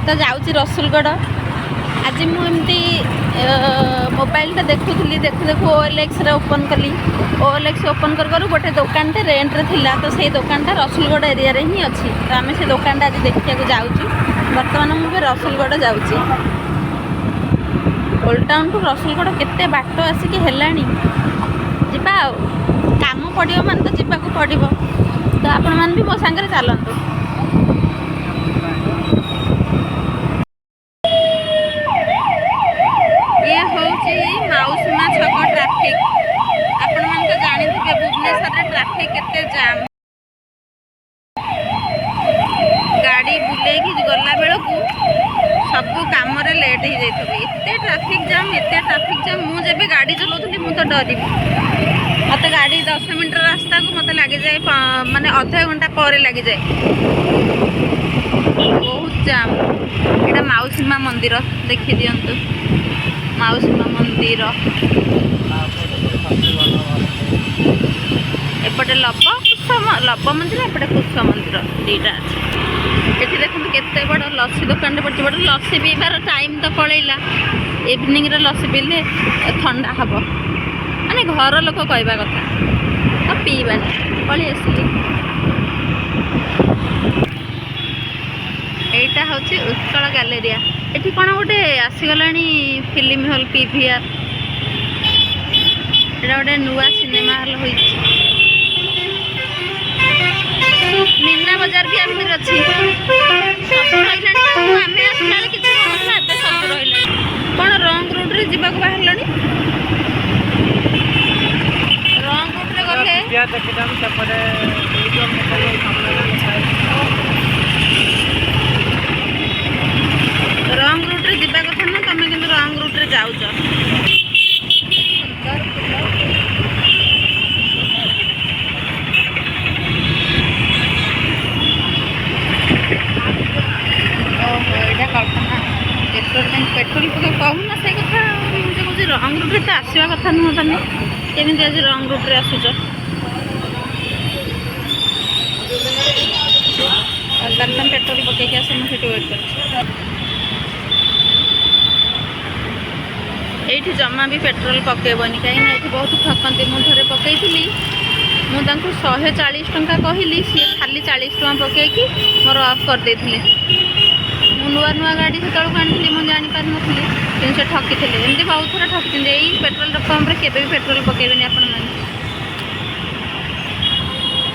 तो जाऊँगी रसुलगढ़। आज मुझे मोबाइल देखुली देखु देखु OLX ओपन कली। OLX ओपन कर गोटे दुकान रेंट थिला तो से दुकानटा रसुलगढ़ एरिया रे ही अच्छी। तो आम से दुकानटा आज देखा जाऊँ। बर्तमान मुझे रसुलगढ़ जाऊँगी। ओल्ड टाउन टू रसुलगढ़ केते बाट आसिक हेलानी जिबा काम पड़ो मान तो जावाक पड़ो। तो आपण मान भी मो सांगे चलतु। ये हूँ माउसीमा छक ट्राफिक। आपण मान तो जानी थे भुवनेश्वर रे ट्राफिक केते जाम। गाड़ी बुले गला बेल को सब काम रे लेट हो जाए। एते ट्राफिक जाम मुझे भी गाड़ी चलाऊली मु तो डरी। मत गाड़ी 10 मिनट रास्ता को मत लगे जाए माने आधा घंटा पर लगे जाए। बहुत जाम। एटा माउसीमा मंदिर देखी दियंतु। माउसीमा मंदिर एपटे लब मंदिर एपटे कुश मंदिर दुईटा अच्छे। ये देखते केते बड़ लस्सी दुकान पड़ी बड़ लस्सी पीबार टाइम तो पलैला। इवनिंग रे लस्सी पीले ठंडा हम माने घर लोक कहवा कथा तो पीबानी पलि आसिली। एटा हूँ उत्कल गैलेरिया। एटी कौन गोटे आसीगला फिल्म हॉल PVR। एटा गोटे नुआ सिनेमा हॉल हो। मीना बजार भी आम अच्छी सब रहा। आम आसला किसी एवं सब रहा। कौन रंग रोड रे जीवा बाहर रंग रोड रे गले रंग रूट रे जीवा कथा ना तुम कि रंग रूट रे जाऊच। ओहो एटा कल्पना पेट्रोल कहू ना से कथा। मुझे कौन रंग रूट रे तो आसवा कथा नुह। तुम केमी आज रंग रूट रे आसुच तुम पेट्रोल पकईक आस मुझे वेट कर। ये जमा भी पेट्रोल पकेबनी कहीं बहुत ठकती। मुझे पकईली मुझे 140 टंका कहली सी खाली 40 टंका पकईकी मोर ऑफ कर देथिले। मु नुआ नुआ गाड़ी से आनी मुझे जापार नी कि से ठकी थे। एमती बहुत थर ठकी। यही पेट्रोल पंप रे केबे भी पेट्रोल पकेबेनी आपण माने।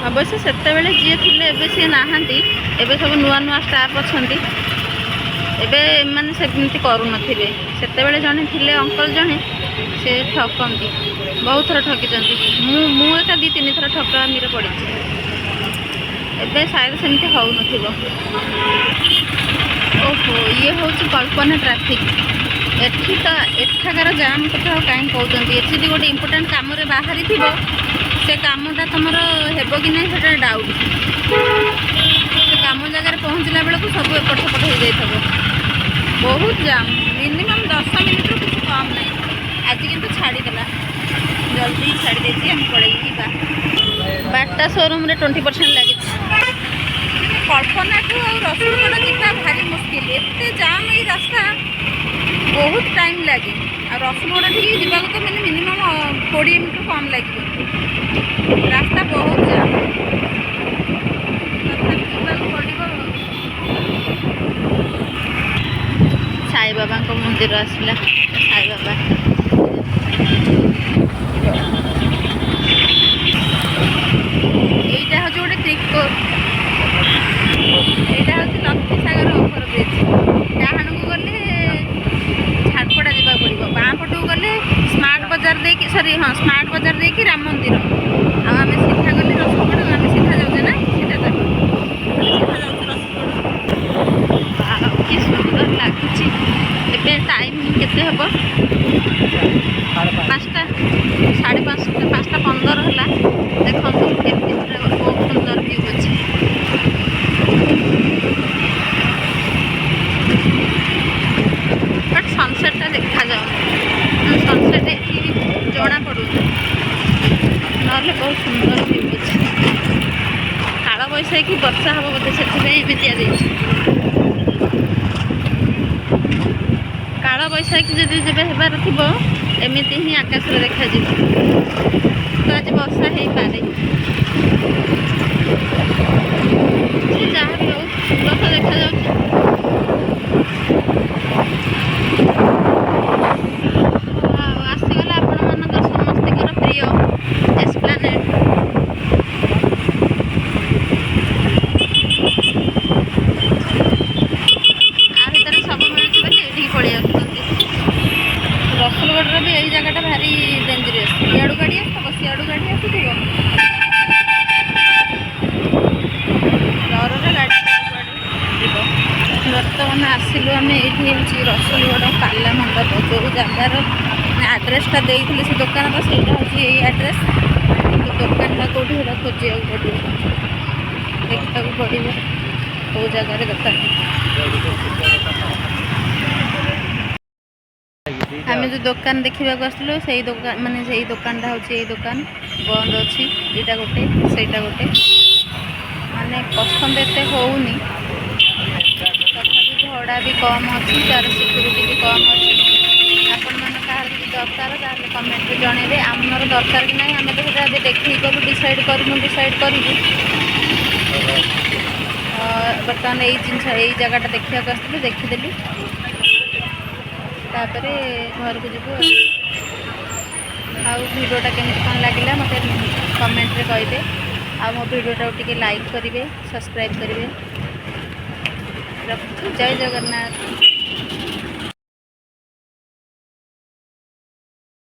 अवश्य से जी थे सी नहांती एबे सब नुआ नुआ स्टाफ अच्छा। एबे माने सेमती करूँ से जड़े थे अंकल जड़े से ठकती बहुत थर ठकी। मुझे 2-3 थर ठकामी पड़ी। एबे शायद सेमती हो न। ओहो ये हूँ कल्पना ट्राफिक। एठी तो एठाकार जाम कथा कहीं कहते। ये गोटे इम्पोर्टाट कम बाहरी थी से कामटा तुम हेब कि ना से डाउट। से कम जगह पहुँचला बेलू सब एपट सेपट हो जाए। बहुत जाम मिनिमम 10 मिनिट कुछ कम ना। आज किंतु छाड़ीदेला जल्दी छाड़ी देती हम पड़े। बाटा शोरूम रे 20% लगी। कल्पना ठू रसुलगढ़ जीवा भारी मुस्किल। एते जाम ये रास्ता बहुत टाइम लगे। रसुलगढ़ ठीक जावाक तो मैंने मिनिमम 20 मिनिट कम लगे। रास्ता बहुत जाम पड़ो। साई बाबा को मंदिर आसला। साई बाबा यहीटा हूँ गोटे त्रिकोण। यहाँ हूँ लक्ष्मी सागर ओभर ब्रिज। डाण को गले झारपड़ा जावा पड़ो। बाँ पटू गले स्मार्ट बाजार दे सरी हाँ स्मार्ट बाजार दे राम मंदिर। आम सीधा गले रसुलगढ़ आम सीधा जाऊे ना सीधा सीधा जाऊँ रसुलगढ़। कि सुंदर लगुच। ए टाइम केते हम 5टा 5:30 है। देखो केमती बहुत सुंदर व्यू अच्छे। बट सनसेटा देखा जाओ सनसेट ये जना पड़ू ना बहुत सुंदर व्यू अच्छे। काल बैशाखी वर्षा हम बोधे से एमती କାଳ ବୈଶାଖୀ ଯଦି ଯେବେ ହେବାର ଥିବ ଏମିତି ହିଁ ଆକାଶରେ ଦେଖାଯିବ। ତ ଆଜି ବର୍ଷା ହେଇପାରେ। ସେ ଯାହା ବି ହଉ ସୁନ୍ଦର ତ ଦେଖାଯାଉଛି। ଆଉ ଆସିଗଲା ଆପଣମାନଙ୍କର ସମସ୍ତଙ୍କର ପ୍ରିୟ ଏସ୍ପ୍ଲାନେଡ୍। ଆ ଭିତରେ ସବୁ ମିଳୁଛି ବୋଲି ଏଇଠିକି ପଳେଇ ଆସୁଛନ୍ତି। ରସୁଲଗଡ଼ର ବି ଏଇ ଜାଗାଟା ଭାରି ଡେଞ୍ଜରିୟସ୍। ଇଆଡ଼ୁ ଗାଡ଼ି ଆସିଥିବ, ସିଆଡ଼ୁ ଗାଡ଼ି ଆସୁଥିବ, ଡରରେ ଗାଡ଼ି କୁଆଡ଼େ ଯିବ। ବର୍ତ୍ତମାନ ଆସିଲୁ ଆମେ, ଏଇଠି ହେଉଛି ରସୁଲଗଡ଼ ପାଲା ମଣ୍ଡପ। ଯେଉଁ ଜାଗାର ଆଡ୍ରେସଟା ଦେଇଥିଲି ସେ ଦୋକାନର, ସେଇଟା ହେଉଛି ଏଇ ଆଡ୍ରେସ୍। କିନ୍ତୁ ଦୋକାନଟା କେଉଁଠି ସେଇଟା ଖୋଜିବାକୁ ପଡ଼ିବ, ଦେଖିବାକୁ ପଡ଼ିବ କେଉଁ ଜାଗାରେ ଦୋକାନ। ଆମେ ଯେଉଁ ଦୋକାନ ଦେଖିବାକୁ ଆସିଲୁ ସେଇ ଦୋକାନ, ମାନେ ସେଇ ଦୋକାନଟା ହେଉଛି ଏଇ ଦୋକାନ, ବନ୍ଦ ଅଛି। ଏଇଟା ଗୋଟେ, ସେଇଟା ଗୋଟେ, ମାନେ ପସନ୍ଦ ଏତେ ହେଉନି। ତଥାପି ଭଡ଼ା ବି କମ୍ ଅଛି, ତା'ର ସିକ୍ୟୁରିଟି ବି କମ୍ ଅଛି। ଆପଣମାନେ କାହାର ଯଦି ଦରକାର ତାହେଲେ କମେଣ୍ଟରେ ଜଣାଇବେ। ଆମର ଦରକାର କି ନାହିଁ ଆମେ ତ ସେଇଟା ଏବେ ଦେଖିକି ଗଲୁ, ଡିସାଇଡ଼୍ କରିବୁ। ବର୍ତ୍ତମାନ ଏଇ ଜିନିଷ, ଏଇ ଜାଗାଟା ଦେଖିବାକୁ ଆସିଥିଲୁ, ଦେଖିଦେଲୁ, ତାପରେ ଘରକୁ ଯିବୁ। ଆଉ ଭିଡ଼ିଓଟା କେମିତି କ'ଣ ଲାଗିଲା ମୋତେ କମେଣ୍ଟରେ କହିବେ। ଆଉ ମୋ ଭିଡ଼ିଓଟାକୁ ଟିକେ ଲାଇକ୍ କରିବେ, ସବସ୍କ୍ରାଇବ୍ କରିବେ। ରଖୁଛି। ଜୟ ଜଗନ୍ନାଥ।